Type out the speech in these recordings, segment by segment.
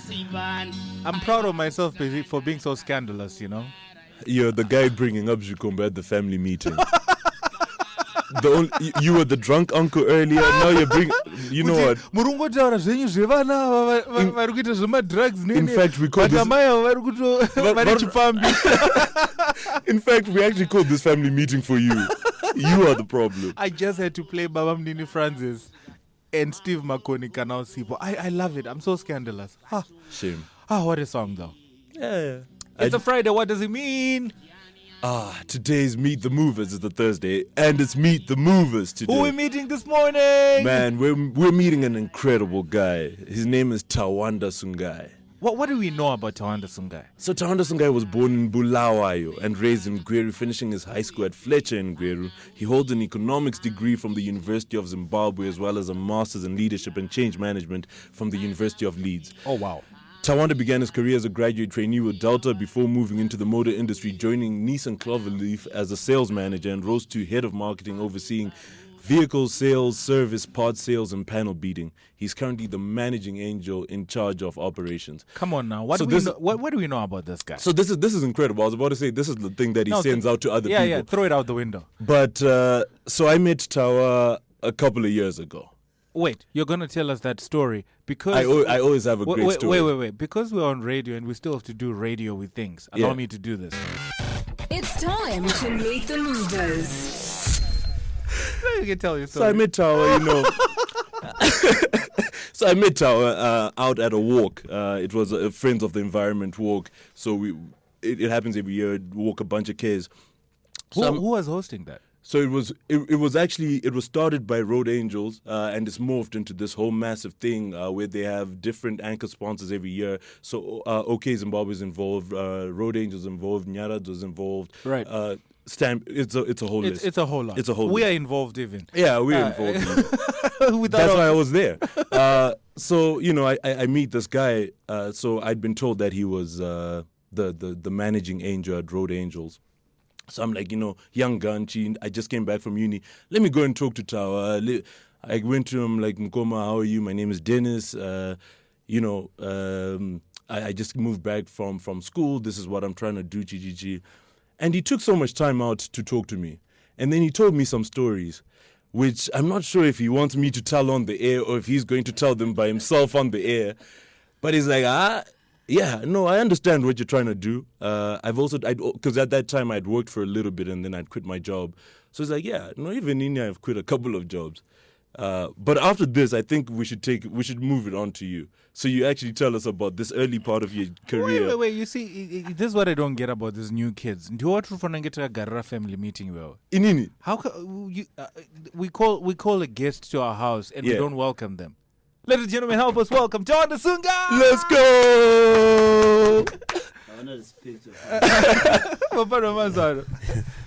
I'm proud of myself for being so scandalous, you know. You're the guy bringing up Jikombe at the family meeting. You were the drunk uncle earlier. Now you're bringing. You know what? In fact, we call this. In fact, we actually called this family meeting for you. You are the problem. I just had to play Babam Nini Francis and Steve Makoni Kanao Sipo. I love it. I'm so scandalous. Shame. What a song though. Yeah. It's a Friday. What does it mean? Today's Meet the Movers is the Thursday, and it's Meet the Movers today. Who are we meeting this morning? Man, we're meeting an incredible guy. His name is Tawanda Sungai. What do we know about Tawanda Sungai? So Tawanda Sungai was born in Bulawayo and raised in Gweru, finishing his high school at Fletcher in Gweru. He holds an economics degree from the University of Zimbabwe, as well as a master's in leadership and change management from the University of Leeds. Oh, wow. Tawanda began his career as a graduate trainee with Delta before moving into the motor industry, joining Nissan Cloverleaf as a sales manager, and rose to head of marketing, overseeing vehicle sales, service, parts sales, and panel beating. He's currently the managing angel in charge of operations. Come on now. What do we know about this guy? So this is incredible. I was about to say this is the thing that he sends out to other people. Yeah, throw it out the window. But so I met Tawa a couple of years ago. Wait, you're going to tell us that story because I always have a great story. Wait. Because we're on radio and we still have to do radio with things. Allow me to do this. It's time to meet the movers. You can tell your story. So I met Tawa, So I met Tawa out at a walk. It was a Friends of the Environment walk. So it happens every year. Walk a bunch of Ks. So who was hosting that? So it was started by Road Angels, and it's morphed into this whole massive thing where they have different anchor sponsors every year. So OK Zimbabwe is involved, Road Angels involved, Nyarad was involved. Right. Stamp. It's a whole list. It's a whole lot. It's a whole. We list. are involved even. Yeah, we're involved. That's why I was there. So I meet this guy. So I'd been told that he was the managing angel at Road Angels. So I'm like, young gun, I just came back from uni. Let me go and talk to Tawa. I went to him like, Mkoma, how are you? My name is Dennis. I just moved back from school. This is what I'm trying to do, GGG. And he took so much time out to talk to me. And then he told me some stories, which I'm not sure if he wants me to tell on the air or if he's going to tell them by himself on the air. But he's like, yeah, no, I understand what you're trying to do. Because at that time I'd worked for a little bit and then I'd quit my job. So it's like, yeah, no, even in here I've quit a couple of jobs. But after this, I think we should move it on to you. So you actually tell us about this early part of your career. Wait. You see, this is what I don't get about these new kids. Do you want to get a Garra family meeting? Inini. How we call a guest to our house and we don't welcome them? Ladies and gentlemen, help us welcome Tawanda Sungai. Let's go.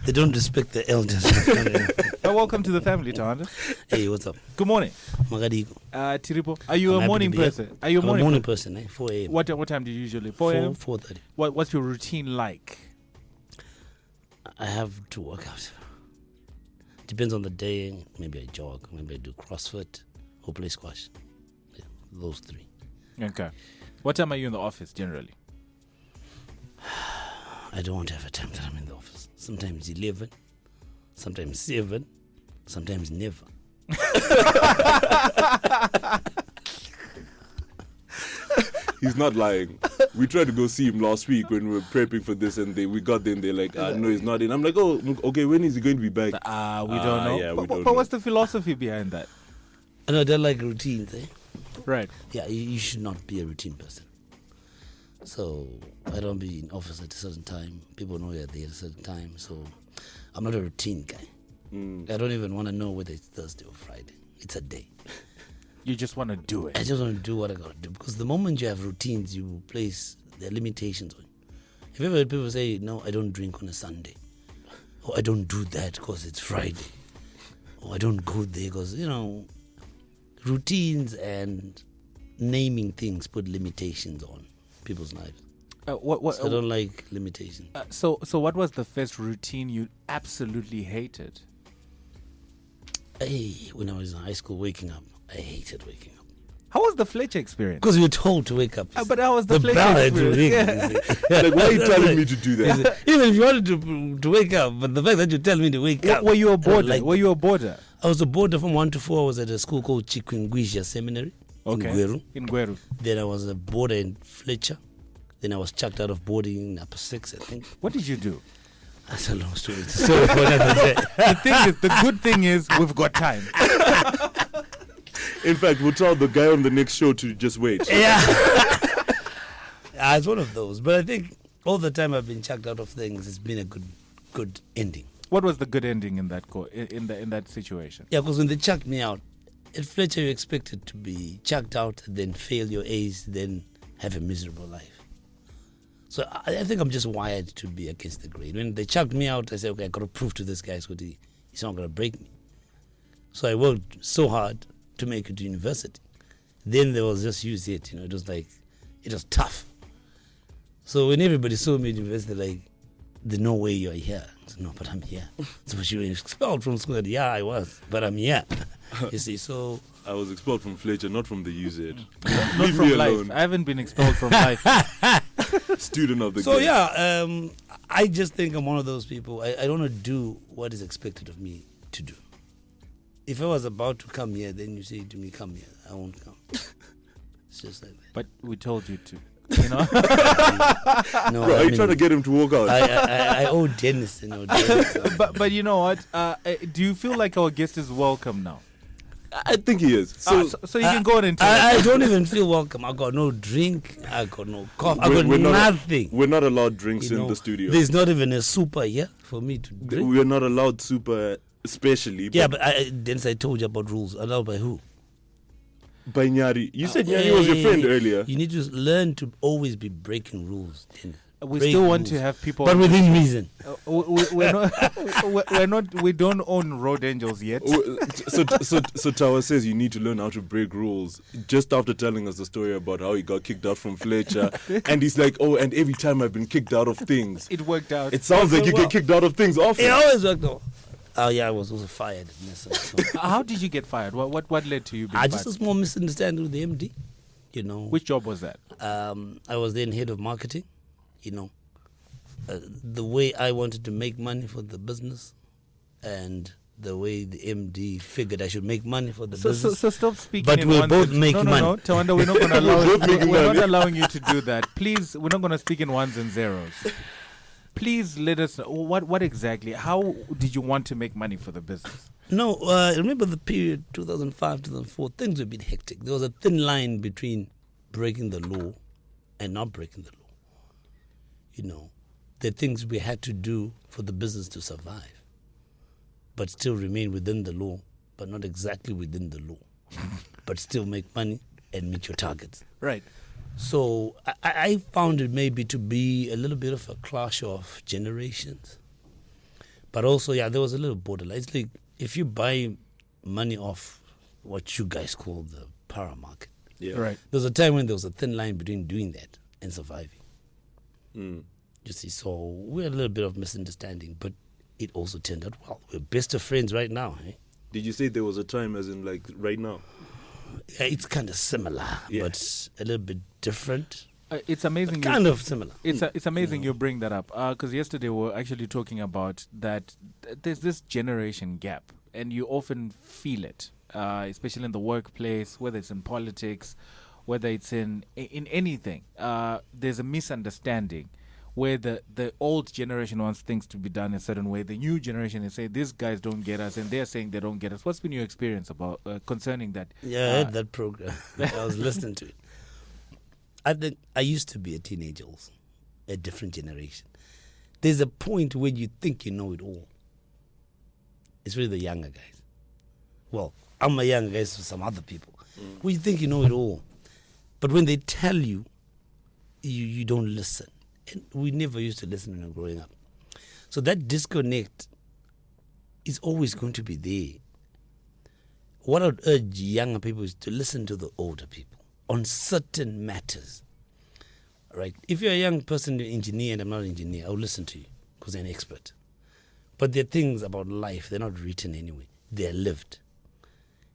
They don't respect the elders. Welcome to the family, Tawanda. Hey, what's up? Good morning. Magadiko. Tiripo, are you a morning person? Are you a morning person? 4 a.m. What time do you usually? 4 a.m. 4:30. What's your routine like? I have to work out. Depends on the day. Maybe I jog. Maybe I do CrossFit or play squash. Yeah, those three. Okay. What time are you in the office generally? I don't have a time that I'm in the office. Sometimes 11, sometimes 7, sometimes never. He's not lying. We tried to go see him last week when we were prepping for this, and we got there and they're like, no, he's not in. I'm like, oh, okay, when is he going to be back? We don't know. Yeah, but what's the philosophy behind that? I know, they're like routines, eh? Right. Yeah, you should not be a routine person. So I don't be in office at a certain time. People know you're there at a certain time. So I'm not a routine guy. I don't even want to know whether it's Thursday or Friday. It's a day. You just want to do it. I just want to do what I got to do. Because the moment you have routines, you place the limitations on you. Have you ever heard people say, no, I don't drink on a Sunday? Or I don't do that because it's Friday? Or I don't go there because, routines and naming things put limitations on people's lives. So I don't like limitations. So what was the first routine you absolutely hated? When I was in high school, waking up. I hated waking up. How was the Fletcher experience? Because we were told to wake up. But how was the Fletcher bell had to experience? ring. Yeah. Like, why are you telling me to do that? Even if you wanted to wake up, but the fact that you tell me to wake up. Were you a boarder? like- Were you a boarder? I was a boarder from 1 to 4. I was at a school called Chikwingwisha Seminary in Gweru. In Gweru. Then I was a boarder in Fletcher. Then I was chucked out of boarding in Upper 6, I think. What did you do? That's a long story. It's a story for another day. The good thing is we've got time. In fact, we'll tell the guy on the next show to just wait. Yeah. It's one of those. But I think all the time I've been chucked out of things, it's been a good ending. What was the good ending in that in that situation? Yeah, because when they chucked me out, at Fletcher you're expected to be chucked out, then fail your A's, then have a miserable life. So I think I'm just wired to be against the grain. When they chucked me out, I said, okay, I got to prove to this guy he's not going to break me. So I worked so hard to make it to university. Then they was just use it, it was like, it was tough. So when everybody saw me at university, like, there's no way you're here. I said, no, but I'm here. So you were expelled from school. Yeah, I was, but I'm here. You see, so... I was expelled from Fletcher, not from the UZ. Not Leave from me life. alone. I haven't been expelled from life. Student of the So game. yeah, I just think I'm one of those people. I don't want to do what is expected of me to do. If I was about to come here, then you say to me, come here. I won't come. It's just like that. But we told you to. No, Bro, are you trying to get him to walk out? I owe Dennis, Dennis. but you know what? Do you feel like our guest is welcome now? I think he is. So, So you can go on and tell us. I don't even feel welcome. I got no drink. I got no coffee. I got we're not- nothing. we're not allowed drinks You in know, the studio. There's not even a super here for me to drink. We're not allowed super, especially. Yeah, but Dennis, I told you about rules. Allowed by who? By Nyari. You said Nyari was your friend earlier. You need to learn to always be breaking rules, Dennis. We Break still want rules. to have people, But within reason. we're not. We don't own road angels yet. So Tawa says you need to learn how to break rules. Just after telling us the story about how he got kicked out from Fletcher, and he's like, "Oh, and every time I've been kicked out of things, It worked out. it sounds like you get kicked out of things often." It always worked though. Oh yeah, I was also fired. So. How did you get fired? What led to you being Just a fired? small misunderstanding with the MD. Which job was that? I was then head of marketing. The way I wanted to make money for the business, and the way the MD figured I should make money for the business. So stop speaking. But in we're ones both and- making no, money. No, Tawanda, we're not going to allow. We're both making We're not money. allowing you to do that. Please, we're not going to speak in ones and zeros. Please let us know what exactly. How did you want to make money for the business? No, remember the period 2005, 2004. Things were a bit hectic. There was a thin line between breaking the law and not breaking the law. The things we had to do for the business to survive, but still remain within the law, but not exactly within the law, but still make money and meet your targets. Right. So I found it maybe to be a little bit of a clash of generations. But also, there was a little borderline. It's like if you buy money off what you guys call the power market. Yeah. Right. There was a time when there was a thin line between doing that and surviving. Mm. You see, so we had a little bit of misunderstanding, but it also turned out well. We're best of friends right now. Did you say there was a time, as in like right now? It's kind of similar, but a little bit different. It's amazing. Kind of similar. It's amazing you bring that up because yesterday we were actually talking about that there's this generation gap, and you often feel it, especially in the workplace, whether it's in politics, whether it's in anything. There's a misunderstanding where the old generation wants things to be done a certain way. The new generation is saying these guys don't get us, and they're saying they don't get us. What's been your experience about concerning that? Yeah, I heard that program. I was listening to it. I think I used to be a teenager also, a different generation. There's a point where you think you know it all. It's really the younger guys. Well, I'm a younger guy for some other people. Where you think you know it all. But when they tell you, you don't listen. And we never used to listen when we were growing up. So that disconnect is always going to be there. What I would urge younger people is to listen to the older people on certain matters. Right? If you're a young person, you're an engineer, and I'm not an engineer, I'll listen to you because you're an expert. But there are things about life, they're not written anyway. They're lived.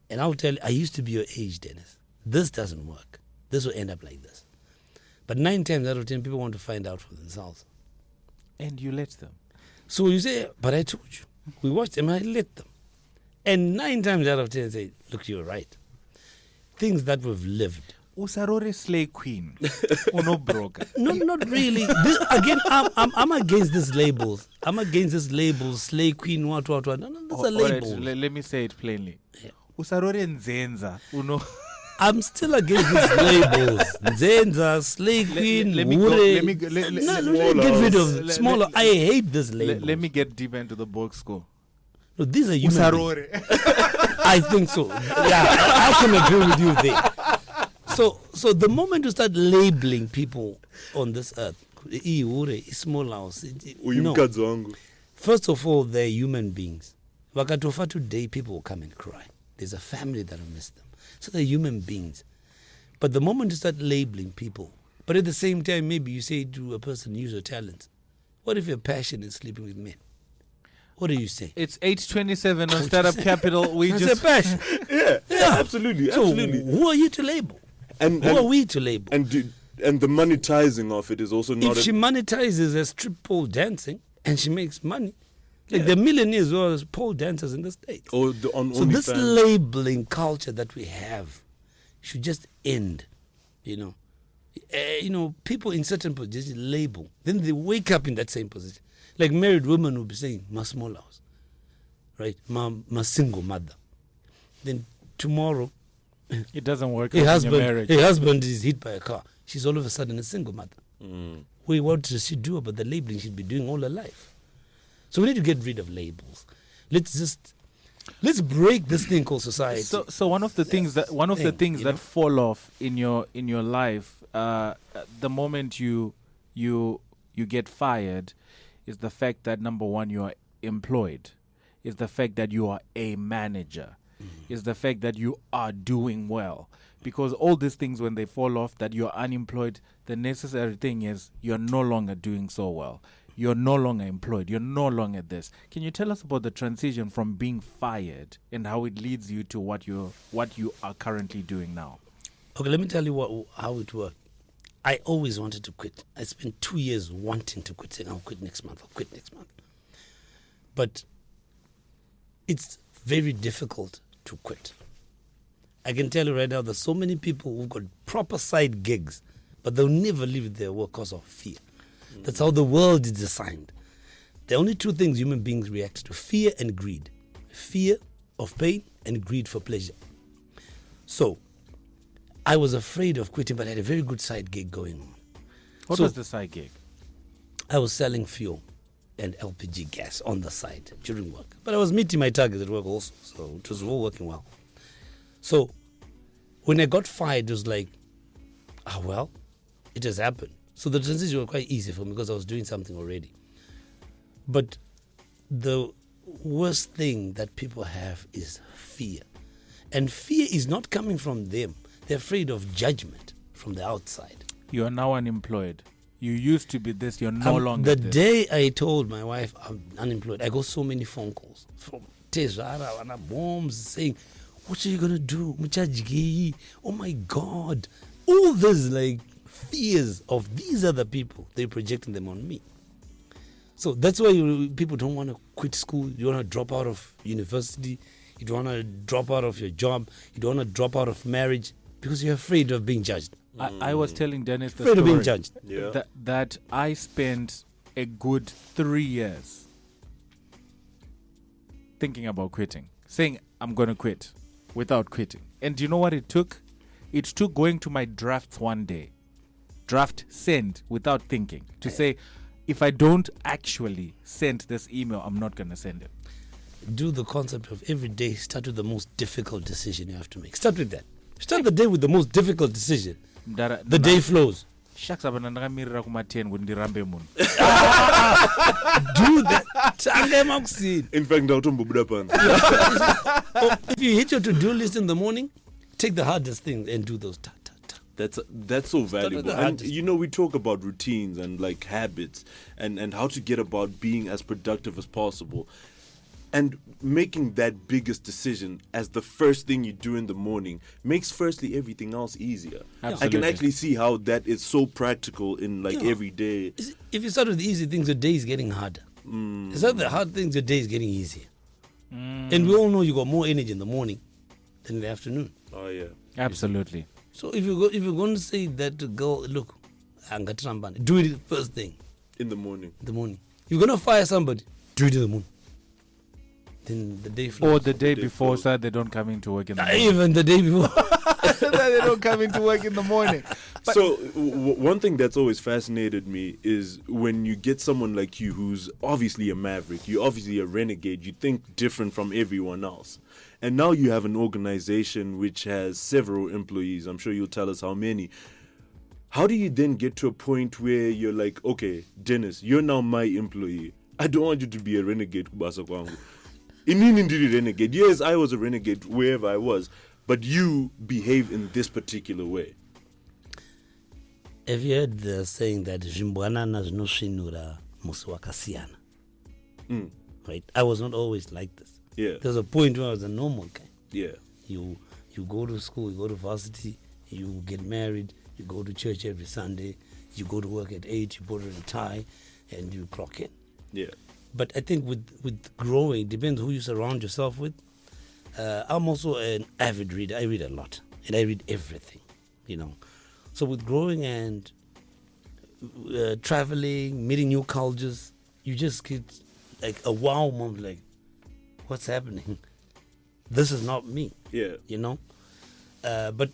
And I'll tell you, I used to be your age, Dennis. this doesn't work. This will end up like this. But 9 times out of 10, people want to find out for themselves. And you let them. So you say, but I told you. We watched them, I let them. And 9 times out of 10 say, look, you're right. Things that we've lived. Usarore slay queen. Uno broker. No, not really. Again, I'm against these labels. I'm against these labels, slay queen, what. No, that's a label. Right, let me say it plainly. Usarore nzenza. Uno. I'm still against these labels. Nzenza, slay queen, let me go- Ure. let me go- let- let- No, let- get rid of let- smaller. let- I hate this label. Let me get deep into the box score. No, these are human beings. Usarore. I think so. Yeah, I can agree with you there. So the moment you start labeling people on this earth, small house, no. Uyumkazi wangu. First of all, they're human beings. Wakatofa today, people will come and cry. There's a family that will miss them. So they're human beings. But the moment you start labeling people, but at the same time, maybe you say to a person, use your talent. What if your passion is sleeping with men? What do you say? It's 8:27 on Startup Capital. We That's just a passion. Yeah, absolutely. So who are you to label? And Who are we to label? And the monetizing of it is also not. If she monetizes as strip pole dancing and she makes money, like the millionaires who are pole dancers in the States. on So this OnlyFans. labeling culture that we have should just end. People in certain positions label, then they wake up in that same position. Like married women will be saying, "My small house," right? My single mother. Then tomorrow, it doesn't work her out in your marriage. husband is hit by a car. She's all of a sudden a single mother. Wait, what does she do about the labeling she'd be doing all her life? So we need to get rid of labels. Let's break this thing called society. So one of the things that fall off in your life, the moment you get fired, is the fact that number one, you are employed, is the fact that you are a manager, is the fact that you are doing well. Because all these things, when they fall off, that you're unemployed, the necessary thing is you're no longer doing so well. You're no longer employed. You're no longer this. Can you tell us about the transition from being fired and how it leads you to what you are currently doing now? Okay, let me tell you how it worked. I always wanted to quit. I spent 2 years wanting to quit, saying I'll quit next month. But it's very difficult to quit. I can tell you right now, there's so many people who've got proper side gigs, but they'll never leave their work because of fear. That's how the world is designed. The only two things human beings react to: fear and greed. Fear of pain and greed for pleasure. So I was afraid of quitting, but I had a very good side gig going on. What was the side gig? I was selling fuel and LPG gas on the side during work. But I was meeting my targets at work also, so it was all working well. So when I got fired, it was like, well, it has happened. So the transition was quite easy for me because I was doing something already. But the worst thing that people have is fear. And fear is not coming from them. They're afraid of judgment from the outside. You are now unemployed. You used to be this, you're no longer The this. day I told my wife I'm unemployed, I got so many phone calls from Tezara and moms saying, "What are you going to do? Muchajigi? Oh my God." All this like fears of these other people, they're projecting them on me. So that's why people don't want to quit school. You want to drop out of university. You don't want to drop out of your job. You don't want to drop out of marriage because you're afraid of being judged. I was telling Dennis the Afraid of being story judged. Yeah. that I spent a good 3 years thinking about quitting, saying I'm going to quit without quitting. And do you know what it took? It took going to my drafts one day, draft send without thinking, to say, if I don't actually send this email, I'm not going to send it. Do the concept of every day start with the most difficult decision you have to make. Start with that. Start the day with the most difficult decision. The day flows. Shucks, abana ndakamirira kuma-10 kuti ndirambe munhu. Do that. Change makusini. In fact, ndautombobuda panze. If you hit your to-do list in the morning, take the hardest thing and do those. That's so valuable. the And hardest. we talk about routines and like habits and how to get about being as productive as possible. And making that biggest decision as the first thing you do in the morning makes firstly everything else easier. I can Absolutely. actually see how that is so practical in like Yeah. every day. If you start with the easy things, your day is getting harder. You start with the hard things, your day is getting easier. And we all know you got more energy in the morning than in the afternoon. Oh yeah. Absolutely. So if you're going to say that to go, look, do it first thing In the morning. in the morning. You're going to fire somebody, do it in the morning. Then the day Or flows. the day day before, flows. so that they don't come into work in the morning. Even the day before. So that they don't come into work in the morning. But So one thing that's always fascinated me is when you get someone like you who's obviously a maverick, you're obviously a renegade, you think different from everyone else. And now you have an organization which has several employees. I'm sure you'll tell us how many. How do you then get to a point where you're like, okay, Dennis, you're now my employee. I don't want you to be a renegade, Kubasa Kwangu. Inini ndiri renegade. Yes, I was a renegade wherever I was, but you behave in this particular way. Have you heard the saying that Zimbwanana no shinura muswakasiana? Right? I was not always like this. Yeah, There's a point where I was a normal guy. yeah, You go to school, you go to varsity, you get married, you go to church every Sunday, you go to work at 8, you put on a tie, and you clock in. yeah. But I think with growing, it depends who you surround yourself with. I'm also an avid reader. I read a lot, and I read everything, you know. So with growing and traveling, meeting new cultures, you just get like a wow moment, like, what's happening? This is not me, Yeah, you know. But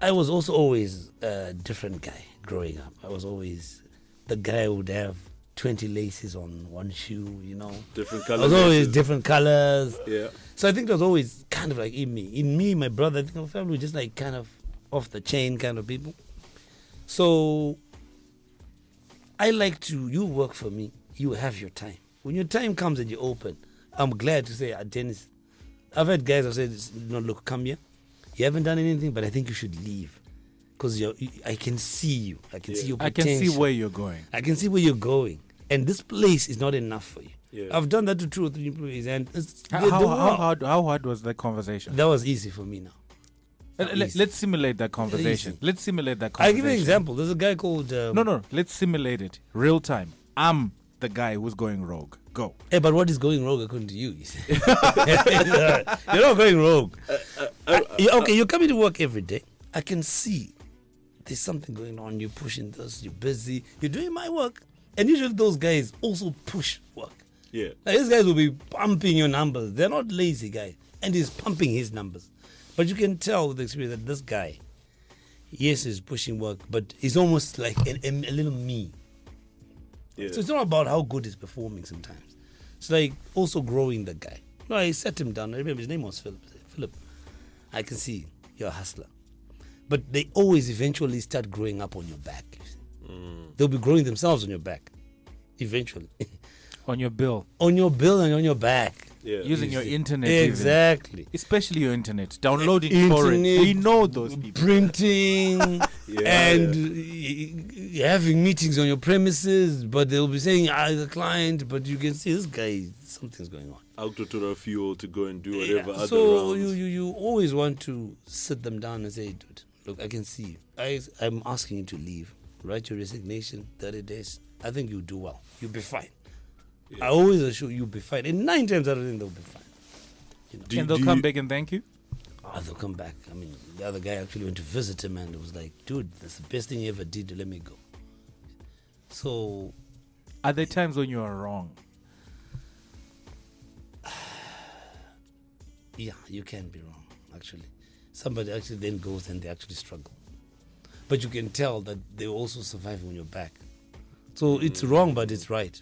I was also always a different guy growing up. I was always the guy who would have 20 laces on one shoe, you know. different I colors. was always different colors. Yeah, So I think it was always kind of like in me. In me, my brother, I think our family were just like kind of off the chain kind of people. So I like to, you work for me, you have your time. When your time comes and you open, I'm glad to say, Dennis, I've had guys who said, no, look, come here. You haven't done anything, but I think you should leave. Because I can see you. I can see your I potential. can see where you're going. I can see where you're going. And this place is not enough for you. Yeah. I've done that to 2 or 3 employees. And How hard was that conversation? that was easy for me now. Let's simulate that conversation. Easy. Let's simulate that I'll conversation. give you an example. There's a guy called... No. Let's simulate it. Real time. I'm the guy who's going rogue. Go. Hey, but what is going wrong according to you? You're not going wrong. Okay, you're coming to work every day. I can see there's something going on. You're pushing this. You're busy. You're doing my work. And usually those guys also push work. yeah, Like, these guys will be pumping your numbers. They're not lazy guys. And he's pumping his numbers. But you can tell with the experience that this guy, yes, he's pushing work, but he's almost like a little me. yeah. So it's not about how good he's performing sometimes. It's like also growing the guy. No, I sat him down. I remember his name was Philip. I said, Philip, I can see you're a hustler. But they always eventually start growing up on your back. You see. They'll be growing themselves on your back. Eventually. On your bill. On your bill and on your back. Yeah. Using your internet. even. Exactly. Especially your internet. Downloading Internet, torrents. We know those people. Printing Yeah, and having meetings on your premises, but they'll be saying, the client, but you can see this guy, something's going on. Out to fuel to go and do whatever other So rounds. you always want to sit them down and say, dude, look, I can see you. I'm asking you to leave. Write your resignation, 30 days. I think you'll do well. You'll be fine. I always assure you'll be fine. And 9 times out of 10, they'll be fine. You know. And they'll come back and thank you? They'll come back. I mean, the other guy actually went to visit him and it was like, dude, that's the best thing you ever did. Let me go. So, Are there times when you are wrong? yeah, you can be wrong, actually. Somebody actually then goes and they actually struggle. But you can tell that they also survive on your back. So it's wrong, but it's right.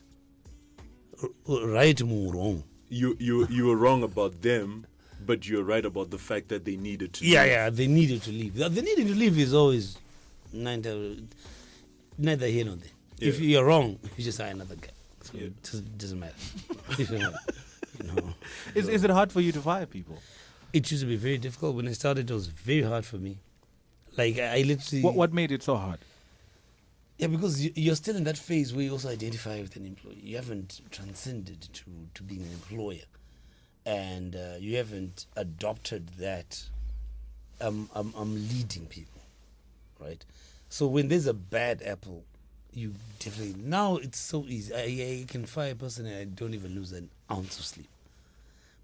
Right, more wrong. You were wrong about them, but you're right about the fact that they needed to. Yeah, they needed to leave. The needing to leave is always neither here nor there. If Yeah. you're wrong, you just hire another guy. So Yeah. it doesn't matter. You know. Is it hard for you to fire people? It used to be very difficult. When I started, it was very hard for me. Like, I literally... What made it so hard? Yeah, because you're still in that phase where you also identify with an employee. You haven't transcended to being an employer, and you haven't adopted that. I'm leading people, right? So when there's a bad apple, you definitely now it's so easy. I can fire a person and I don't even lose an ounce of sleep.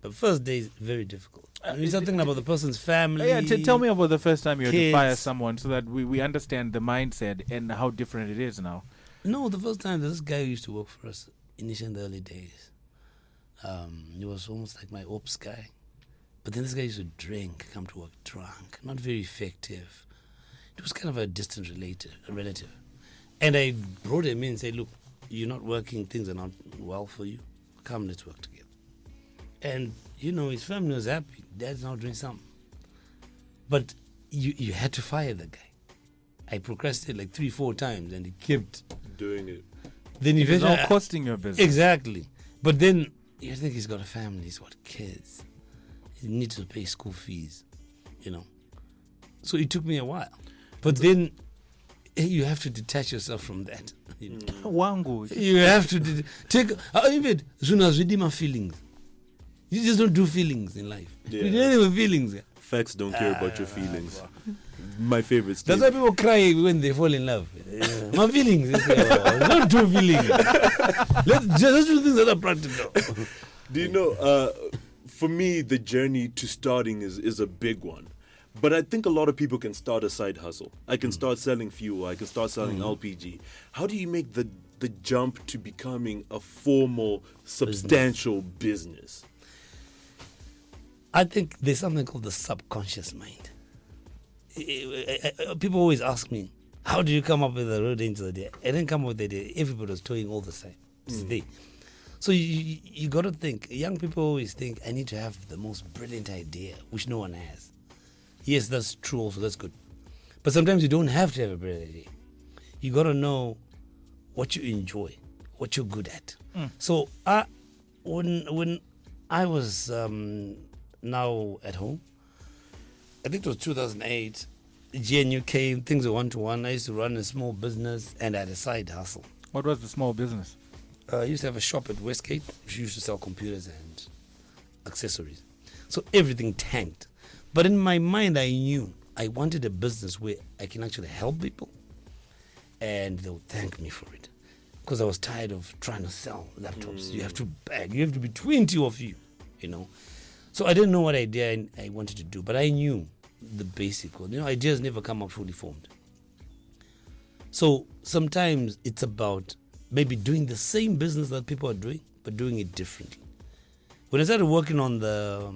But first day is very difficult. You start thinking about the person's family. Yeah, tell me about the first time you had to kids. fire someone so that we understand the mindset and how different it is now. No, the first time this guy who used to work for us initially in the early days. He was almost like my ops guy. But then this guy used to drink, come to work drunk, not very effective. It was kind of a distant relative. And I brought him in and said, look, you're not working, things are not well for you. Come, let's work together. And, his family was happy. Dad's now doing something. But you had to fire the guy. I procrastinated like 3-4 times and he kept doing it. Then It's eventually, all costing your business. exactly. But then you think he's got a family, he's got kids. He needs to pay school fees, So it took me a while. But then you have to detach yourself from that. Wangu. You have to take even my feelings. You just don't do feelings in life. Yeah. You don't have feelings. Facts don't care about your feelings. My favorite That's statement. why people cry when they fall in love. My feelings. They say, don't do feelings. Let's do things that are practical. Do you know, for me, the journey to starting is a big one. But I think a lot of people can start a side hustle. I can start selling fuel. I can start selling LPG. How do you make the jump to becoming a formal, substantial business? I think there's something called the subconscious mind. People always ask me, how do you come up with the road angel idea? I didn't come up with the idea. Everybody was towing all the same. So you got to think. Young people always think, I need to have the most brilliant idea, which no one has. Yes, that's true also. That's good. But sometimes you don't have to have a brilliant idea. You got to know what you enjoy, what you're good at. So when I was now at home, I think it was 2008, GNU came, things were one-to-one. I used to run a small business and I had a side hustle. What was the small business? I used to have a shop at Westgate, which used to sell computers and accessories. So everything tanked. But in my mind, I knew I wanted a business where I can actually help people and they'll thank me for it. Because I was tired of trying to sell laptops. You have to bag. You have to be 20 of you, So I didn't know what idea I wanted to do, but I knew the basic one. Ideas never come up fully formed. So sometimes it's about maybe doing the same business that people are doing, but doing it differently. When I started working on the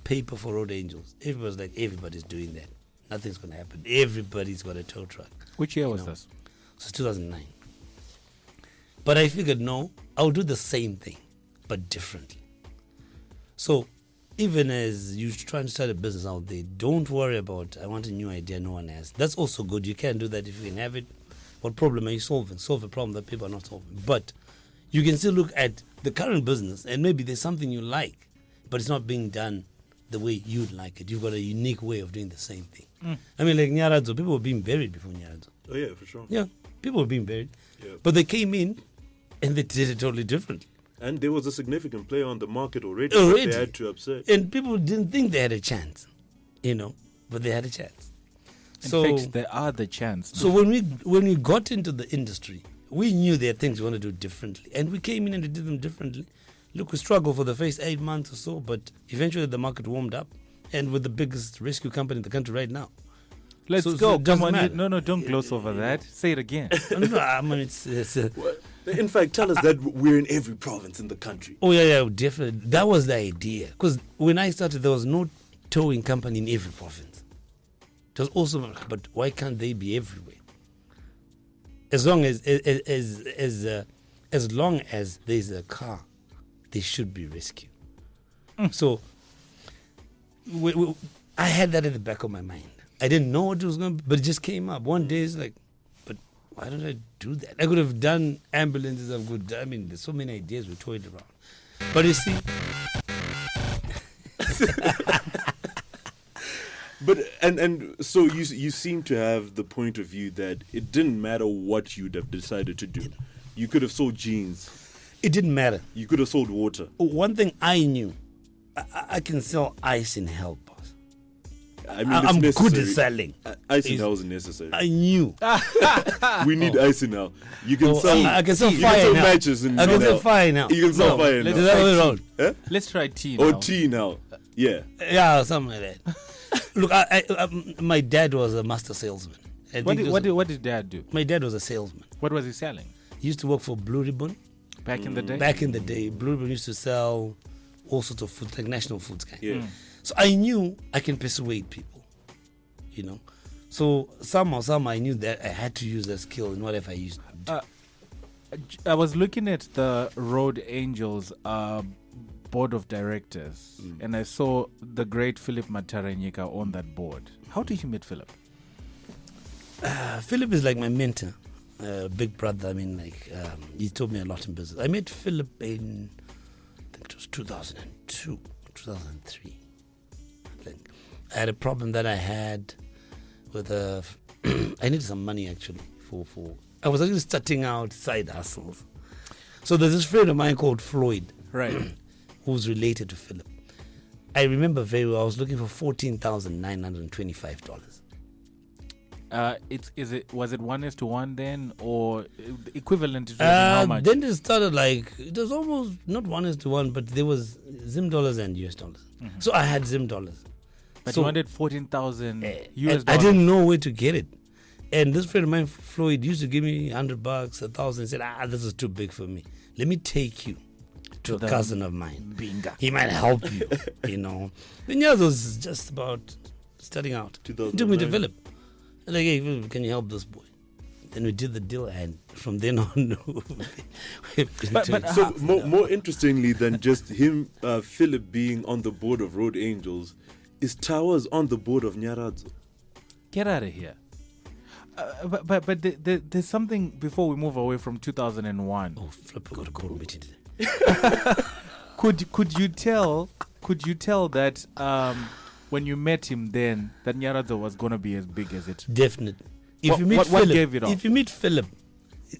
paper for Road Angels, everybody was like, everybody's doing that. Nothing's going to happen. Everybody's got a tow truck. Which year was this? So it's 2009. But I figured, no, I'll do the same thing, but differently. So even as you're trying to start a business out there, don't worry about, I want a new idea no one has. That's also good. You can do that if you can have it. What problem are you solving? Solve a problem that people are not solving. But you can still look at the current business and maybe there's something you like, but it's not being done the way you'd like it. You've got a unique way of doing the same thing. I mean, like Nyaradzo, people were being buried before Nyaradzo. Oh, yeah, for sure. Yeah, people were being buried. Yeah. But they came in and they did it totally differently. And there was a significant player on the market already. That they had to upset. And people didn't think they had a chance, but they had a chance. In fact, there are the chance. So when we got into the industry, we knew there are things we want to do differently. And we came in and we did them differently. Look, we struggled for the first 8 months or so, but eventually the market warmed up. And we're the biggest rescue company in the country right now. Let's So go. it doesn't Come on. matter. No, don't gloss over that. Say it again. No, I mean, it's In fact, tell us that we're in every province in the country. oh, yeah, definitely. That was the idea. Because when I started, there was no towing company in every province. It was awesome, but why can't they be everywhere? As long as there's a car, there should be rescue. So I had that in the back of my mind. I didn't know what it was going to be, but it just came up. One day it's like, but why don't I do that? I could have done ambulances. There's so many ideas we toyed around. But you see, But and so you seem to have the point of view that it didn't matter what you'd have decided to do. You could have sold jeans. It didn't matter. You could have sold water. One thing I knew, I can sell ice in hell, boss. I mean, I'm it's good at necessary. selling. Ice in hell isn't necessary. I knew. We need ice in hell. You can sell. I can sell you fire can sell now. matches in I can hell. sell fire now. You can sell fire let's now. Is that the way around? Eh? Let's try tea Or now. tea now. Yeah. Yeah, something like that. Look, my dad was a master salesman. What did Dad do? My dad was a salesman. What was he selling? He used to work for Blue Ribbon. Back in the day? Back in the day, Blue Ribbon used to sell all sorts of food, like national foods kind. Yeah. So I knew I can persuade people, you know. So somehow I knew that I had to use that skill in whatever I used to do. I was looking at the Road Angels board of directors, and I saw the great Philip Mataranyika on that board. How did you meet Philip? Philip is like my mentor, big brother. I mean, he taught me a lot in business. I met Philip in, I think it was 2002, 2003. I think I had a problem that I had with I needed some money actually for. I was actually starting out side hustles. So there's this friend of mine called Floyd, Right. who's related to Philip. I remember very well. I was looking for $14,925. Was it 1:1 then, or equivalent to how much? Then it started it was almost not 1:1, but there was Zim dollars and US dollars. So I had Zim dollars. But so, you wanted 14,000 US and dollars. I didn't know where to get it. And this friend of mine, Floyd, used to give me $100, 1,000. Said, this is too big for me. Let me take you to a cousin of mine. Binga. He might help you, you know. Then yeah, it was just about starting out. He took me to 2009. Philip. And like, hey, Philip, can you help this boy? Then we did the deal, and from then on, So more interestingly than just him, Philip being on the board of Road Angels, is Towers on the board of Nyaradzo. Get out of here. But there's something before we move away from 2001. Oh, Flip got a call me today. Could you tell that when you met him then that Nyaradzo was gonna be as big as it? Definitely. What gave it off? If you meet Philip,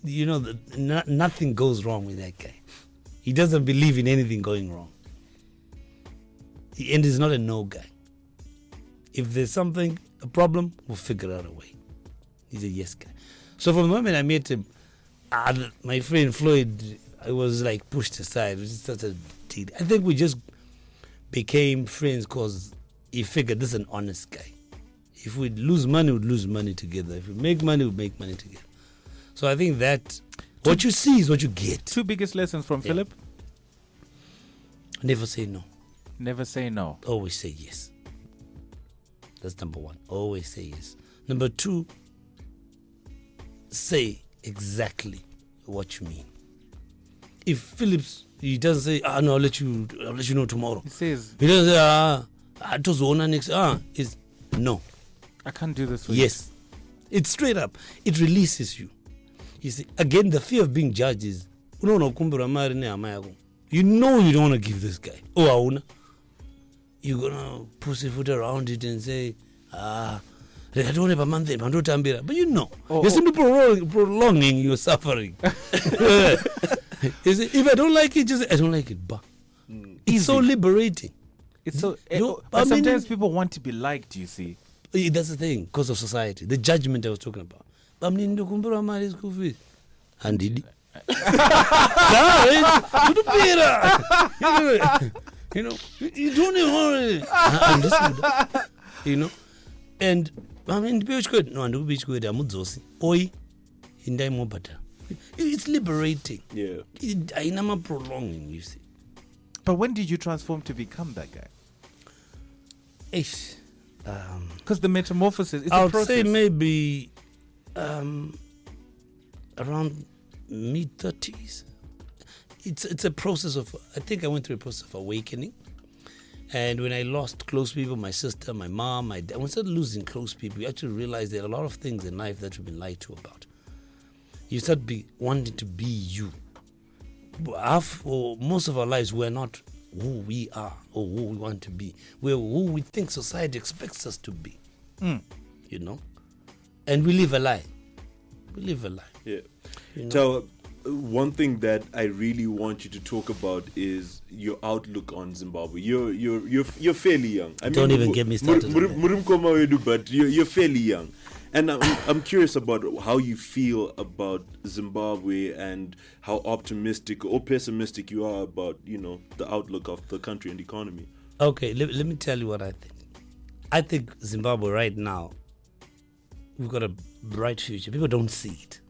you know that nothing goes wrong with that guy. He doesn't believe in anything going wrong. And he's not a no guy. If there's a problem, we'll figure out a way. He's a yes guy. So from the moment I met him, my friend Floyd, I was like pushed aside. We just started dating. I think we just became friends because he figured this is an honest guy. If we'd lose money, we'd lose money together. If we make money, we'd make money together. So I think that what you see is what you get. Two biggest lessons from Philip: Never say no. never say no. Always say yes. That's number one. Always say yes. Number two, say exactly what you mean. If Phillips, he doesn't say, no, I'll let you know tomorrow. He says, He doesn't say, I just wanna next. It's no. I can't do this for Yes. It's straight up. It releases you. You see, again, the fear of being judged is, you know you don't want to give this guy. You're going to pussyfoot around it and say, but you know, you're simply prolonging your suffering. You see, if I don't like it, just say, I don't like it. Bah. It's so liberating. It's so. I mean, sometimes people want to be liked. You see. That's the thing, because of society, the judgment I was talking about. And did you know, you don't even understand, you know, and I mean, the beach good. No, the beach good. I'm Oi, in time better. It's liberating. Yeah. I'm not prolonging, you see. But when did you transform to become that guy? Because the metamorphosis, it's I a would process. say maybe around mid-30s. It's a process of, I think I went through a process of awakening. And when I lost close people, my sister, my mom, my dad, when I started losing close people, you actually realize there are a lot of things in life that you've been lied to about. You start wanting to be you. Most of our lives, we're not who we are or who we want to be. We're who we think society expects us to be. You know? And we live a lie. We live a lie. Yeah. You know? So, one thing that I really want you to talk about is your outlook on Zimbabwe. You're fairly young. Don't even get me started on that. Murumkoma wedu, but you're fairly young, and I'm curious about how you feel about Zimbabwe and how optimistic or pessimistic you are about the outlook of the country and economy. Okay, let me tell you what I think. I think Zimbabwe right now, we've got a bright future. People don't see it.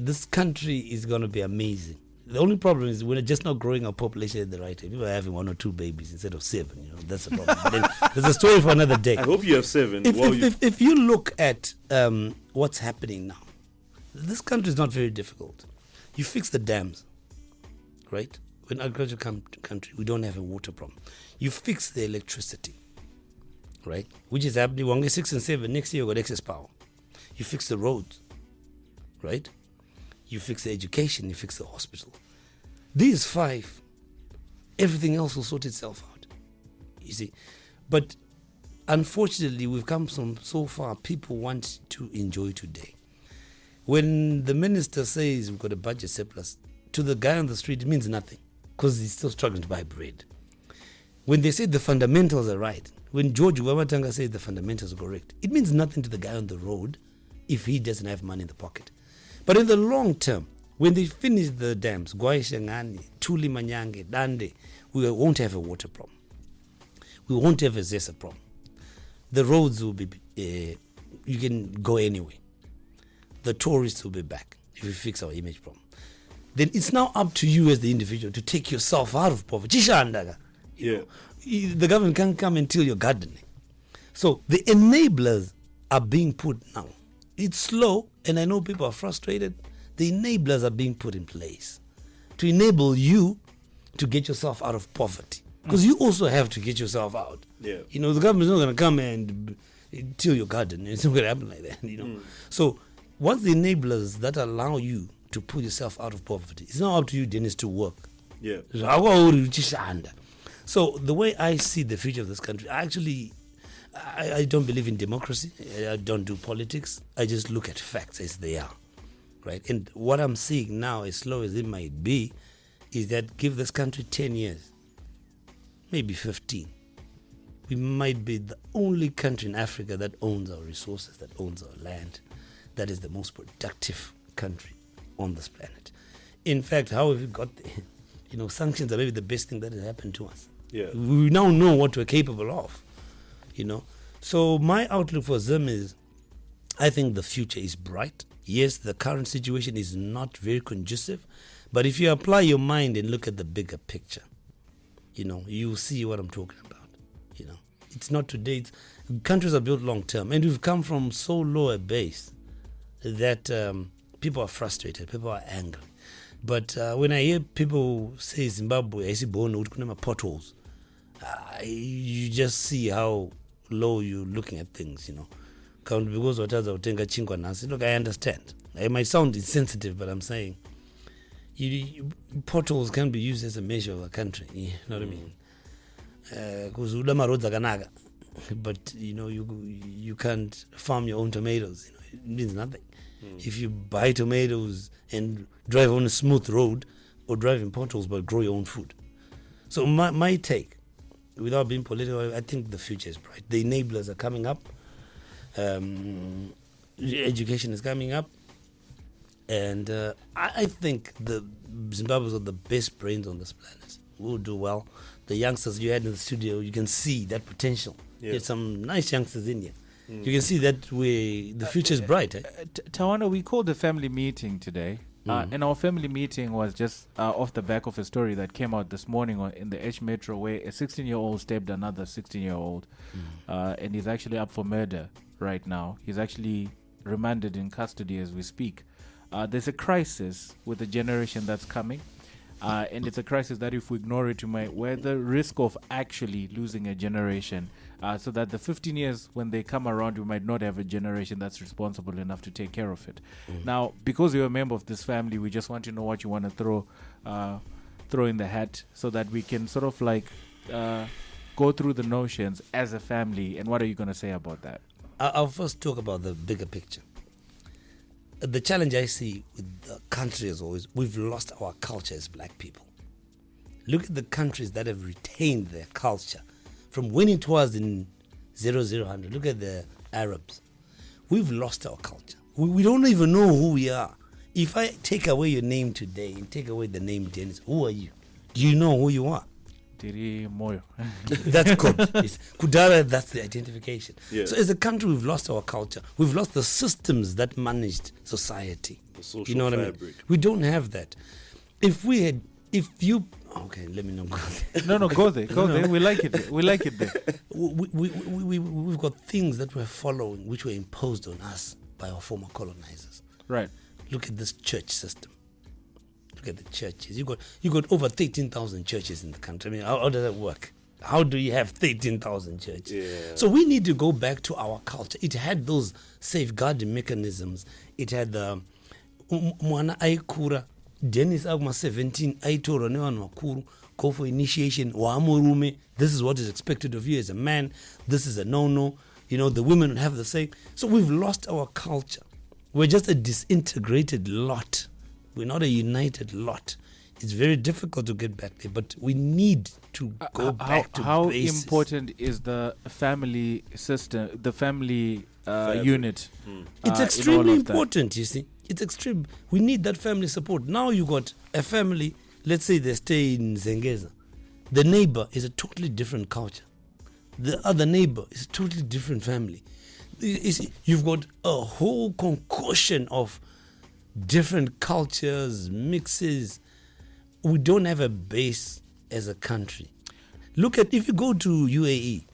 This country is going to be amazing. The only problem is we're just not growing our population at the right time. People are having 1 or 2 babies instead of 7. That's the problem. But then there's a story for another day. I hope you have 7. If you look at what's happening now, this country is not very difficult. You fix the dams, right? We're an agricultural country. We don't have a water problem. You fix the electricity, right? Which is happening. We're 6 and 7. Next year, we've got excess power. You fix the roads, right? You fix the education, you fix the hospital. These 5, everything else will sort itself out. You see? But unfortunately, we've come so far, people want to enjoy today. When the minister says we've got a budget surplus, to the guy on the street, it means nothing because he's still struggling to buy bread. When they say the fundamentals are right, when George Wamatanga says the fundamentals are correct, it means nothing to the guy on the road if he doesn't have money in the pocket. But in the long term, when they finish the dams, Gwaishangani, Tuli Manyange, Dande, we won't have a water problem. We won't have a ZESA problem. The roads will be, you can go anywhere. The tourists will be back if we fix our image problem. Then it's now up to you as the individual to take yourself out of poverty. Yeah. The government can't come and till you're gardening. So the enablers are being put now. It's slow, and I know people are frustrated. The enablers are being put in place to enable you to get yourself out of poverty. Because you also have to get yourself out. Yeah. The government's not going to come and till your garden. It's not going to happen like that, So once the enablers that allow you to pull yourself out of poverty, it's not up to you, Dennis, to work. Yeah. So the way I see the future of this country, I don't believe in democracy. I don't do politics. I just look at facts as they are, right? And what I'm seeing now, as slow as it might be, is that give this country 10 years, maybe 15. We might be the only country in Africa that owns our resources, that owns our land, that is the most productive country on this planet. In fact, how have we got there? Sanctions are maybe the best thing that has happened to us. Yeah. We now know what we're capable of. So my outlook for Zim is, I think the future is bright. Yes, the current situation is not very conducive, but if you apply your mind and look at the bigger picture, you'll see what I'm talking about. It's not today. Countries are built long term, and we've come from so low a base that people are frustrated, people are angry. But when I hear people say Zimbabwe, I see potholes. You just see how low you're looking at things, Because look, I understand. It might sound insensitive, but I'm saying potholes can be used as a measure of a country. You know what I mean? Because but you can't farm your own tomatoes. It means nothing. If you buy tomatoes and drive on a smooth road, or drive in potholes but grow your own food. So my take, without being political, I think the future is bright. The enablers are coming up. Education is coming up. And I think the Zimbabweans are the best brains on this planet. We'll do well. The youngsters you had in the studio, you can see that potential. Yeah. There's some nice youngsters in here. You can see that the future is bright. Tawanda, we called a family meeting today. And our family meeting was just off the back of a story that came out this morning in the H Metro, where a 16-year-old stabbed another 16-year-old. And he's actually up for murder right now. He's actually remanded in custody as we speak. There's a crisis with the generation that's coming. And it's a crisis that if we ignore it, we're at the risk of actually losing a generation. So that the 15 years when they come around, we might not have a generation that's responsible enough to take care of it. Now, because you're a member of this family, we just want to know what you want to throw in the hat so that we can sort of like go through the notions as a family? And what are you going to say about that? I'll first talk about the bigger picture. The challenge I see with the country is always we've lost our culture as black people. Look at the countries that have retained their culture from when it was in 0000. Look at the Arabs. We've lost our culture. We don't even know who we are. If I take away your name today and take away the name Dennis, who are you? Do you know who you are? Tiri Moyo. That's good. Kudara, that's the identification. Yeah. So as a country, we've lost our culture. We've lost the systems that managed society. The social you know what fabric. I mean? We don't have that. Okay, let me not go there. No, go there. Go there. We like it there. We like it there. We've got things that we're following which were imposed on us by our former colonizers. Right. Look at this church system. Look at the churches. You got over 13,000 churches in the country. I mean, how does that work? How do you have 13,000 churches? Yeah. So we need to go back to our culture. It had those safeguarding mechanisms. It had the mwana aikura. Dennis agma 17 aitoro ne vanhu vakuru go for initiation waamurume. This is what is expected of you as a man. This is a no. You know, the women have the same. So we've lost our culture. We're just a disintegrated lot. We're not a united lot. It's very difficult to get back there, but we need to go back to how basis. important is the family system, the family unit? It's in extremely all of that? important, you see. It's extreme. We need that family support. Now you got a family, let's say they stay in Zengeza. The neighbor is a totally different culture. The other neighbor is a totally different family. You've got a whole concoction of different cultures, mixes. We don't have a base as a country. Look at, if you go to UAE,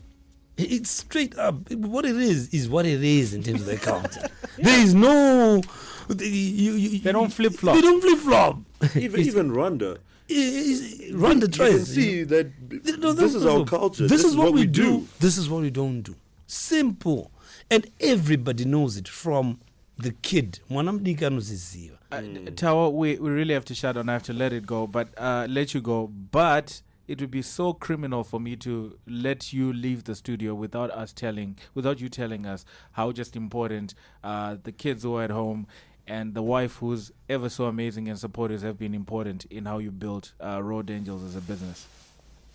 it's straight up. What it is what it is in terms of their culture. There is no... They don't flip-flop. They don't flip-flop. Even Rwanda. Rwanda tries. You can see that this is our culture. This is what we do. This is what we don't do. Simple. And everybody knows it, from the kid. Tawa, we really have to shut down. I have to let it go, but let you go. But it would be so criminal for me to let you leave the studio without you telling us how just important the kids who are at home and the wife who's ever so amazing and supportive have been important in how you built Road Angels as a business.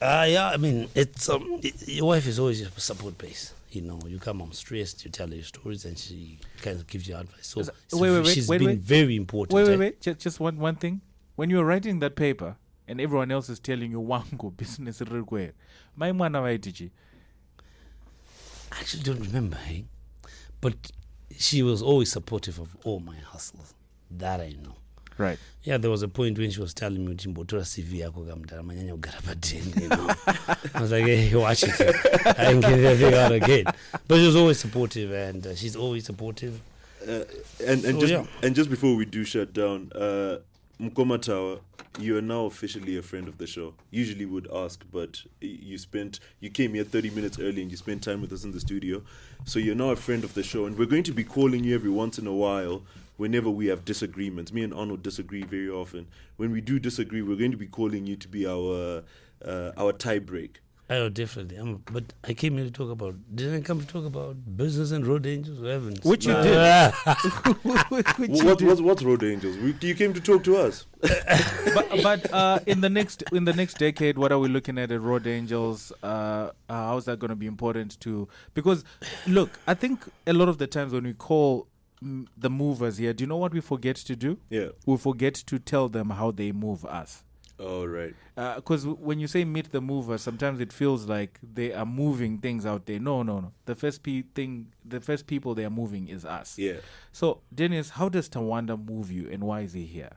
Yeah, I mean, it's your wife is always your support base. You know, you come home stressed, you tell her your stories, and she kind of gives you advice. So she's been very important. Wait. Just one thing. When you were writing that paper and everyone else is telling you, wango business require, my mwana waitiji. I actually don't remember, hey? But she was always supportive of all my hustles. That I know. Right. Yeah, there was a point when she was telling me, Timbotora CV yako kamdara manyanya ugarabadeni, you know. I was like, hey, watch it. I can get that thing out again. But she was always supportive, and she's always supportive. And just before we do shut down, Mkoma Tower, you are now officially a friend of the show. Usually would ask, but you came here 30 minutes early and you spent time with us in the studio. So you're now a friend of the show, and we're going to be calling you every once in a while whenever we have disagreements. Me and Arnold disagree very often. When we do disagree, we're going to be calling you to be our tie break. Oh, definitely. But I came here to talk about... Didn't I come to talk about business and Road Angels? Which you did. What's Road Angels? You came to talk to us. but in the next decade, what are we looking at Road Angels? How is that going to be important to? Because look, I think a lot of the times when we call the movers here, do you know what we forget to do? Yeah, we forget to tell them how they move us. Oh, right. Because when you say meet the mover, sometimes it feels like they are moving things out there. No. The first people they are moving is us. Yeah. So, Dennis, how does Tawanda move you, and why is he here?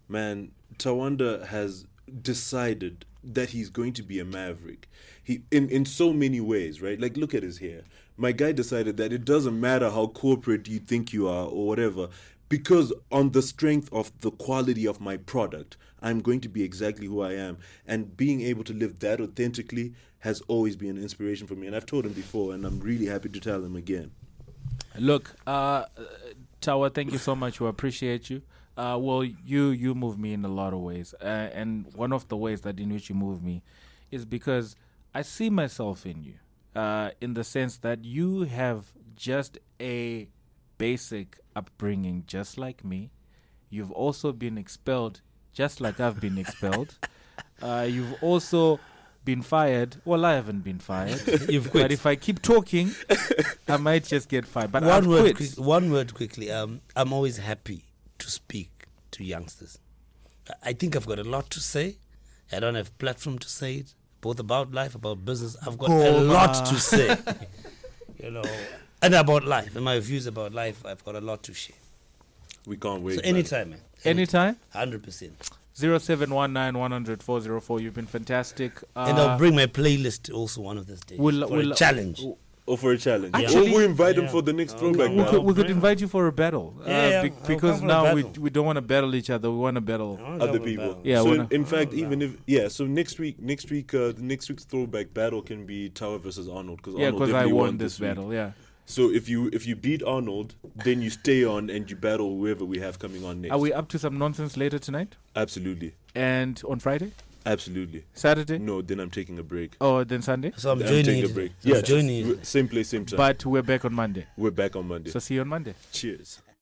Man, Tawanda has decided that he's going to be a maverick. He in so many ways, right? Like, look at his hair. My guy decided that it doesn't matter how corporate you think you are or whatever, because on the strength of the quality of my product, I'm going to be exactly who I am. And being able to live that authentically has always been an inspiration for me. And I've told him before, and I'm really happy to tell him again. Look, Tawa, thank you so much. We appreciate you. Well, you move me in a lot of ways, and one of the ways that in which you move me is because I see myself in you, in the sense that you have just a basic upbringing, just like me. You've also been expelled, just like I've been expelled. You've also been fired. Well, I haven't been fired. You've quit. But if I keep talking, I might just get fired. But One I've word, quit. one word quickly. I'm always happy to speak to youngsters. I think I've got a lot to say. I don't have platform to say it, both about life, about business. I've got a lot to say, and about life, and my views about life. I've got a lot to share. We can't wait. So anytime, man. Anytime? 100%. 0719 100 404. You've been fantastic. And I'll bring my playlist also one of these days for a challenge. Or for a challenge. Actually- Or we invite him for the next throwback We battle. could invite you for a battle. Yeah, I'll because come for a now we battle. don't want to battle each other. We want to battle. Other people. Yeah, So wanna- in fact, even if so next week's throwback battle can be Tower versus Arnold because Yeah, Arnold because I definitely won this this week. battle. Yeah. So if you beat Arnold, then you stay on and you battle whoever we have coming on next. Are we up to some nonsense later tonight? Absolutely, And on Friday? absolutely. Saturday? No, then I'm taking a break. Or then Sunday? So I'm I'm joining taking a it. break. I'm Yeah, joining it. same place, same time. But we're back on Monday. We're back on Monday. So see you on Monday. Cheers.